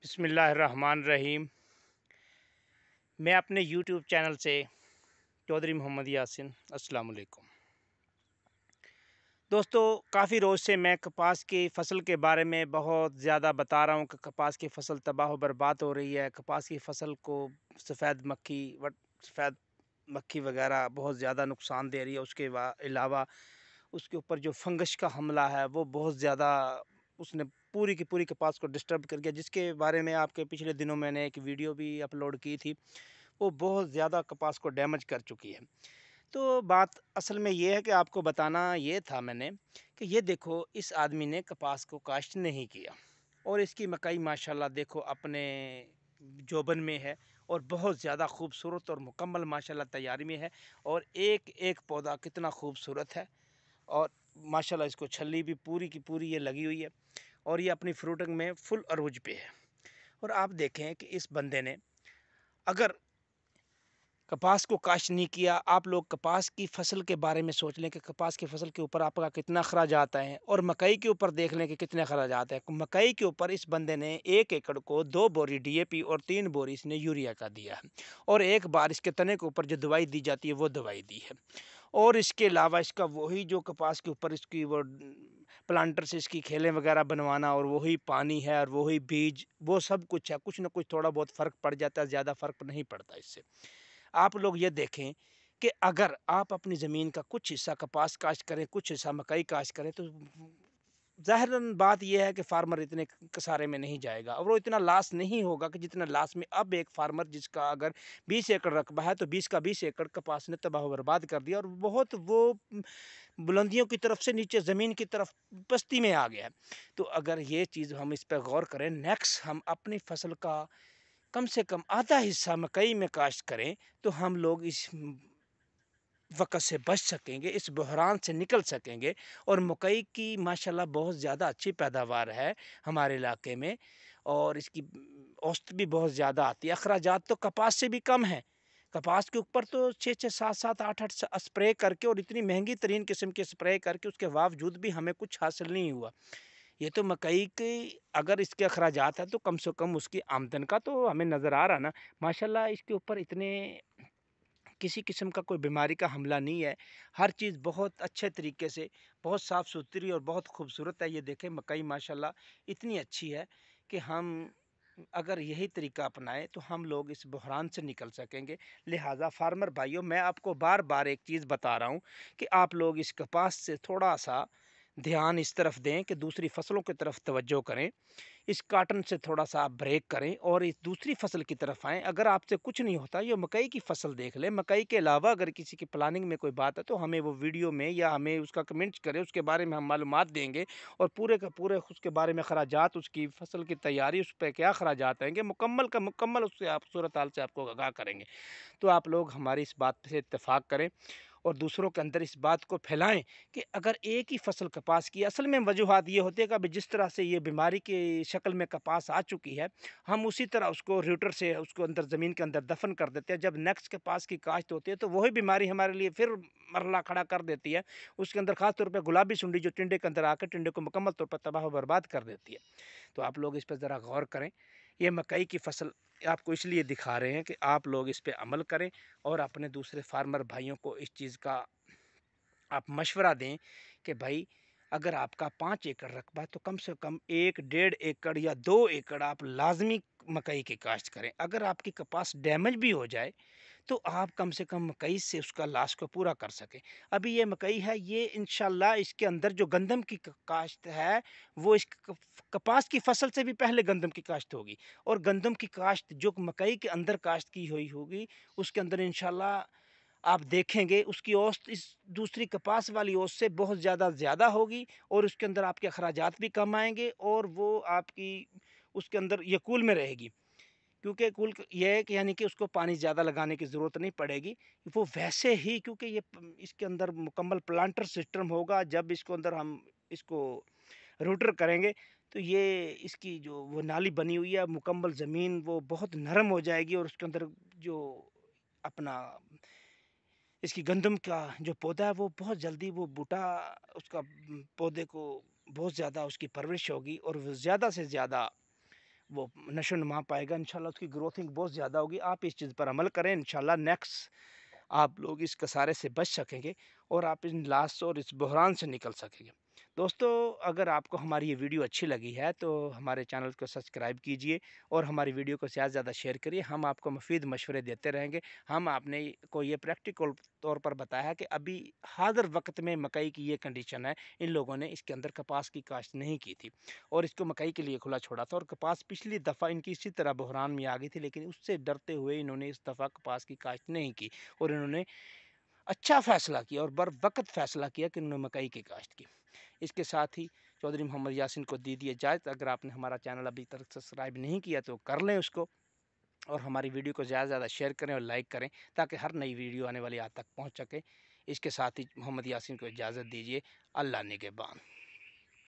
بسم اللہ الرحمن الرحیم۔ میں اپنے یوٹیوب چینل سے چودھری محمد یاسین، السلام علیکم دوستو۔ کافی روز سے میں کپاس کی فصل کے بارے میں بہت زیادہ بتا رہا ہوں کہ کپاس کی فصل تباہ و برباد ہو رہی ہے۔ کپاس کی فصل کو سفید مکھی وغیرہ بہت زیادہ نقصان دے رہی ہے۔ اس کے علاوہ اس کے اوپر جو فنگس کا حملہ ہے وہ بہت زیادہ اس نے پوری کی پوری کپاس کو ڈسٹرب کر گیا، جس کے بارے میں آپ کے پچھلے دنوں میں نے ایک ویڈیو بھی اپلوڈ کی تھی۔ وہ بہت زیادہ کپاس کو ڈیمیج کر چکی ہے۔ تو بات اصل میں یہ ہے کہ آپ کو بتانا یہ تھا میں نے کہ یہ دیکھو، اس آدمی نے کپاس کو کاشت نہیں کیا اور اس کی مکئی ماشاءاللہ دیکھو اپنے جوبن میں ہے اور بہت زیادہ خوبصورت اور مکمل ماشاءاللہ تیاری میں ہے، اور ایک ایک پودا کتنا خوبصورت ہے، اور ماشاءاللہ اس کو چھلی بھی پوری کی پوری یہ لگی ہوئی ہے، اور یہ اپنی فروٹنگ میں فل عروج پہ ہے۔ اور آپ دیکھیں کہ اس بندے نے اگر کپاس کو کاشت نہیں کیا، آپ لوگ کپاس کی فصل کے بارے میں سوچ لیں کہ کپاس کی فصل کے اوپر آپ کا کتنا اخراجات ہیں، اور مکئی کے اوپر دیکھ لیں کہ کتنے اخراجات ہیں۔ مکئی کے اوپر اس بندے نے 1 ایکڑ کو 2 بوری ڈی اے پی اور 3 بوری اس نے یوریا کا دیا ہے، اور ایک بار اس کے تنے کے اوپر جو دوائی دی جاتی ہے وہ دوائی دی ہے، اور اس کے علاوہ اس کا وہی جو کپاس کے اوپر اس کی وہ پلانٹر سے اس کی کھیلیں وغیرہ بنوانا، اور وہی پانی ہے اور وہی بیج، وہ سب کچھ ہے۔ کچھ نہ کچھ تھوڑا بہت فرق پڑ جاتا ہے، زیادہ فرق نہیں پڑتا اس سے۔ آپ لوگ یہ دیکھیں کہ اگر آپ اپنی زمین کا کچھ حصہ کپاس کاشت کریں، کچھ حصہ مکئی کاشت کریں، تو ظاہراً بات یہ ہے کہ فارمر اتنے کسارے میں نہیں جائے گا، اور وہ اتنا لاس نہیں ہوگا کہ جتنا لاس میں اب ایک فارمر جس کا اگر 20 ایکڑ رقبہ ہے تو 20 کا 20 ایکڑ کپاس نے تباہ و برباد کر دیا، اور بہت وہ بلندیوں کی طرف سے نیچے زمین کی طرف پستی میں آ گیا ہے۔ تو اگر یہ چیز ہم اس پہ غور کریں، نیکسٹ ہم اپنی فصل کا کم سے کم آدھا حصہ مکئی میں کاشت کریں، تو ہم لوگ اس وقت سے بچ سکیں گے، اس بحران سے نکل سکیں گے۔ اور مکئی کی ماشاءاللہ بہت زیادہ اچھی پیداوار ہے ہمارے علاقے میں، اور اس کی اوسط بھی بہت زیادہ آتی ہے۔ اخراجات تو کپاس سے بھی کم ہیں۔ کپاس کے اوپر تو 6 7 7 8 8 اسپرے کر کے، اور اتنی مہنگی ترین قسم کے اسپرے کر کے، اس کے باوجود بھی ہمیں کچھ حاصل نہیں ہوا۔ یہ تو مکئی کی اگر اس کے اخراجات ہیں تو کم سے کم اس کی آمدن کا تو ہمیں نظر آ رہا نا۔ ماشاءاللہ اس کے اوپر اتنے کسی قسم کا کوئی بیماری کا حملہ نہیں ہے، ہر چیز بہت اچھے طریقے سے، بہت صاف ستھری اور بہت خوبصورت ہے۔ یہ دیکھیں مکئی ماشاءاللہ اتنی اچھی ہے کہ ہم اگر یہی طریقہ اپنائیں تو ہم لوگ اس بحران سے نکل سکیں گے۔ لہٰذا فارمر بھائیوں، میں آپ کو بار بار ایک چیز بتا رہا ہوں کہ آپ لوگ اس کپاس سے تھوڑا سا دھیان اس طرف دیں کہ دوسری فصلوں کی طرف توجہ کریں، اس کاٹن سے تھوڑا سا آپ بریک کریں اور اس دوسری فصل کی طرف آئیں۔ اگر آپ سے کچھ نہیں ہوتا، یہ مکئی کی فصل دیکھ لیں۔ مکئی کے علاوہ اگر کسی کی پلاننگ میں کوئی بات ہے تو ہمیں وہ ویڈیو میں یا ہمیں اس کا کمنٹ کرے، اس کے بارے میں ہم معلومات دیں گے، اور پورے کا پورے اس کے بارے میں اخراجات، اس کی فصل کی تیاری، اس پہ کیا اخراجات آئیں گے، مکمل کا مکمل اس سے آپ صورتحال سے آپ کو آگاہ کریں گے۔ تو آپ لوگ ہماری اس بات سے اتفاق کریں اور دوسروں کے اندر اس بات کو پھیلائیں کہ اگر ایک ہی فصل کپاس کی، اصل میں وجوہات یہ ہوتی ہے کہ اب جس طرح سے یہ بیماری کی شکل میں کپاس آ چکی ہے، ہم اسی طرح اس کو روٹر سے اس کو اندر زمین کے اندر دفن کر دیتے ہیں۔ جب نیکسٹ کپاس کی کاشت ہوتی ہے تو وہی بیماری ہمارے لیے پھر مرحلہ کھڑا کر دیتی ہے۔ اس کے اندر خاص طور پہ گلابی سنڈی جو ٹنڈے کے اندر آ کے ٹنڈے کو مکمل طور پر تباہ و برباد کر دیتی ہے۔ تو آپ لوگ اس پہ ذرا غور کریں۔ یہ مکئی کی فصل آپ کو اس لیے دکھا رہے ہیں کہ آپ لوگ اس پہ عمل کریں، اور اپنے دوسرے فارمر بھائیوں کو اس چیز کا آپ مشورہ دیں کہ بھائی اگر آپ کا 5 ایکڑ رقبہ ہے تو کم سے کم 1 1.5 ایکڑ یا 2 ایکڑ آپ لازمی مکئی کی کاشت کریں۔ اگر آپ کی کپاس ڈیمیج بھی ہو جائے تو آپ کم سے کم مکئی سے اس کا لاس کو پورا کر سکیں۔ ابھی یہ مکئی ہے، یہ انشاءاللہ اس کے اندر جو گندم کی کاشت ہے وہ اس کپاس کی فصل سے بھی پہلے گندم کی کاشت ہوگی، اور گندم کی کاشت جو مکئی کے اندر کاشت کی ہوئی ہوگی اس کے اندر انشاءاللہ آپ دیکھیں گے اس کی اوسط اس دوسری کپاس والی اوسط سے بہت زیادہ ہوگی، اور اس کے اندر آپ کے اخراجات بھی کم آئیں گے، اور وہ آپ کی اس کے اندر یہ کول میں رہے گی، کیونکہ کول یہ ہے کہ یعنی کہ اس کو پانی زیادہ لگانے کی ضرورت نہیں پڑے گی، وہ ویسے ہی کیونکہ یہ اس کے اندر مکمل پلانٹر سسٹم ہوگا۔ جب اس کو اندر ہم اس کو روٹر کریں گے تو یہ اس کی جو وہ نالی بنی ہوئی ہے مکمل زمین وہ بہت نرم ہو جائے گی، اور اس کے اندر جو اپنا اس کی گندم کا جو پودا ہے وہ بہت جلدی وہ بوٹا اس کا پودے کو بہت زیادہ اس کی پرورش ہوگی، اور وہ زیادہ سے زیادہ وہ نشو نما پائے گا انشاءاللہ، اس کی گروتھنگ بہت زیادہ ہوگی۔ آپ اس چیز پر عمل کریں، انشاءاللہ نیکسٹ آپ لوگ اس کسارے سے بچ سکیں گے اور آپ ان لاس اور اس بحران سے نکل سکیں گے۔ دوستو، اگر آپ کو ہماری یہ ویڈیو اچھی لگی ہے تو ہمارے چینل کو سبسکرائب کیجئے اور ہماری ویڈیو کو زیادہ سے زیادہ شیئر کریے۔ ہم آپ کو مفید مشورے دیتے رہیں گے۔ ہم آپ نے کو یہ پریکٹیکل طور پر بتایا ہے کہ ابھی حاضر وقت میں مکئی کی یہ کنڈیشن ہے، ان لوگوں نے اس کے اندر کپاس کی کاشت نہیں کی تھی اور اس کو مکئی کے لیے کھلا چھوڑا تھا، اور کپاس پچھلی دفعہ ان کی اسی طرح بحران میں آ گئی تھی، لیکن اس سے ڈرتے ہوئے انہوں نے اس دفعہ کپاس کی کاشت نہیں کی اور انہوں نے اچھا فیصلہ کیا اور بر وقت فیصلہ کیا کہ انہوں نے مکئی کی کاشت کی۔ اس کے ساتھ ہی چودھری محمد یاسین کو دی اجازت۔ اگر آپ نے ہمارا چینل ابھی تک سبسکرائب نہیں کیا تو کر لیں اس کو، اور ہماری ویڈیو کو زیادہ سے زیادہ شیئر کریں اور لائک کریں تاکہ ہر نئی ویڈیو آنے والی آپ تک پہنچ سکے۔ اس کے ساتھ ہی محمد یاسین کو اجازت دیجیے۔ اللہ نگہبان۔